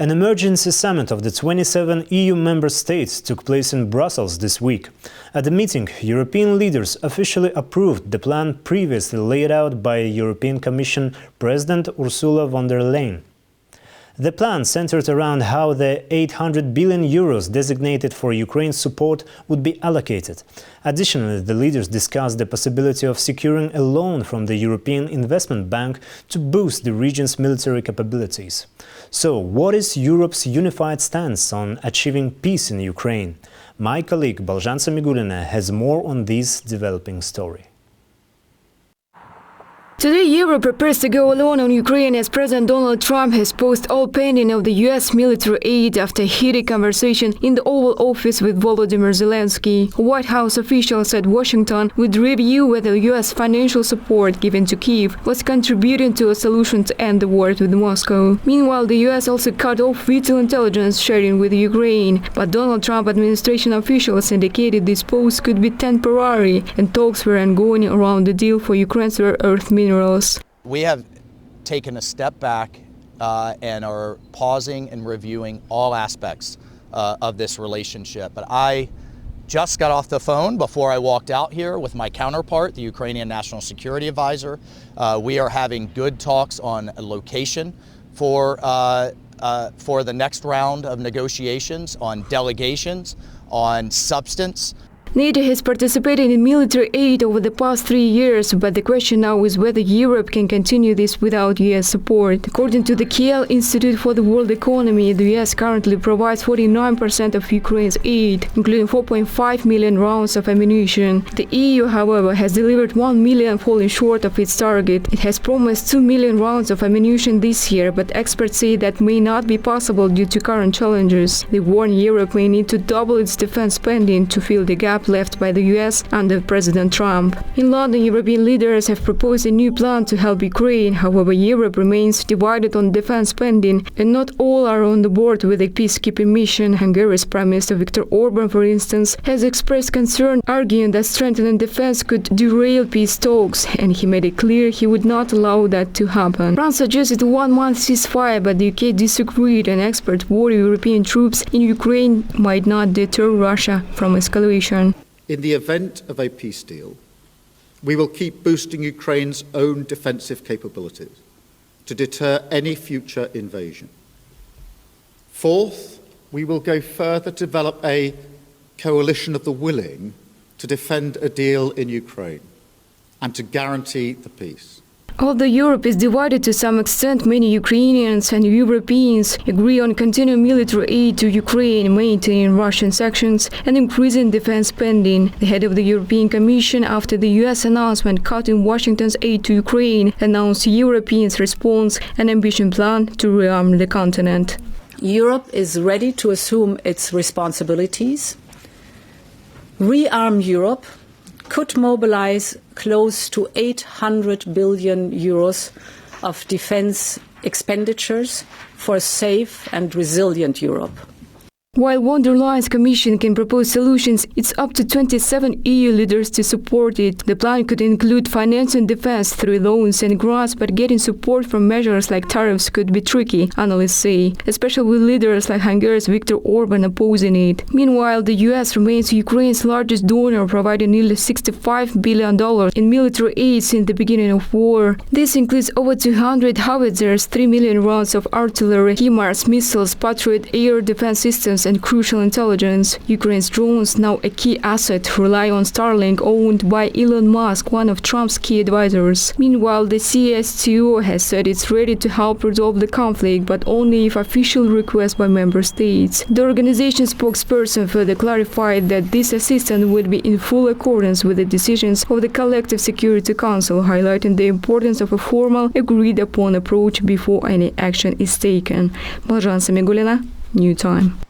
An emergency summit of the 27 EU member states took place in Brussels this week. At the meeting, European leaders officially approved the plan previously laid out by European Commission President Ursula von der Leyen. The plan centered around how the 800 billion euros designated for Ukraine's support would be allocated. Additionally, the leaders discussed the possibility of securing a loan from the European Investment Bank to boost the region's military capabilities. So, what is Europe's unified stance on achieving peace in Ukraine? My colleague Balzhan Samigulina has more on this developing story. Today, Europe prepares to go alone on Ukraine as President Donald Trump has paused all pending of the U.S. military aid after a heated conversation in the Oval Office with Volodymyr Zelensky. A White House official said Washington would review whether U.S. financial support given to Kyiv was contributing to a solution to end the war with Moscow. Meanwhile, the U.S. also cut off vital intelligence sharing with Ukraine, but Donald Trump administration officials indicated this pause could be temporary and talks were ongoing around the deal for Ukraine's rare earth minerals. We have taken a step back and are pausing and reviewing all aspects of this relationship. But I just got off the phone before I walked out here with my counterpart, the Ukrainian National Security Advisor. We are having good talks on a location for the next round of negotiations, on delegations, on substance. NATO has participated in military aid over the past 3 years, but the question now is whether Europe can continue this without U.S. support. According to the Kiel Institute for the World Economy, the U.S. currently provides 49% of Ukraine's aid, including 4.5 million rounds of ammunition. The EU, however, has delivered 1 million, falling short of its target. It has promised 2 million rounds of ammunition this year, but experts say that may not be possible due to current challenges. They warn Europe may need to double its defense spending to fill the gap left by the US under President Trump. In London, European leaders have proposed a new plan to help Ukraine. However, Europe remains divided on defense spending, and not all are on the board with a peacekeeping mission. Hungary's Prime Minister Viktor Orban, for instance, has expressed concern, arguing that strengthening defense could derail peace talks, and he made it clear he would not allow that to happen. France suggested a one-month ceasefire, but the UK disagreed, and experts worry European troops in Ukraine might not deter Russia from escalation. In the event of a peace deal, we will keep boosting Ukraine's own defensive capabilities to deter any future invasion. Fourth, we will go further to develop a coalition of the willing to defend a deal in Ukraine and to guarantee the peace. Although Europe is divided to some extent, many Ukrainians and Europeans agree on continuing military aid to Ukraine, maintaining Russian sanctions, and increasing defense spending. The head of the European Commission, after the US announcement cutting Washington's aid to Ukraine, announced Europeans' response, an ambitious plan to rearm the continent. Europe is ready to assume its responsibilities. Rearm Europe could mobilize close to 800 billion euros of defense expenditures for a safe and resilient Europe. While von der Leyen's Commission can propose solutions, it's up to 27 EU leaders to support it. The plan could include financing defense through loans and grants, but getting support from measures like tariffs could be tricky, analysts say, especially with leaders like Hungary's Viktor Orban opposing it. Meanwhile, the US remains Ukraine's largest donor, providing nearly $65 billion in military aid since the beginning of war. This includes over 200 howitzers, 3 million rounds of artillery, HIMARS missiles, Patriot air defense systems, and crucial intelligence. Ukraine's drones, now a key asset, rely on Starlink, owned by Elon Musk, one of Trump's key advisors. Meanwhile, the CSTO has said it's ready to help resolve the conflict, but only if official request by member states. The organization's spokesperson further clarified that this assistance would be in full accordance with the decisions of the Collective Security Council, highlighting the importance of a formal, agreed-upon approach before any action is taken. Balzhan Samigulina, New Time.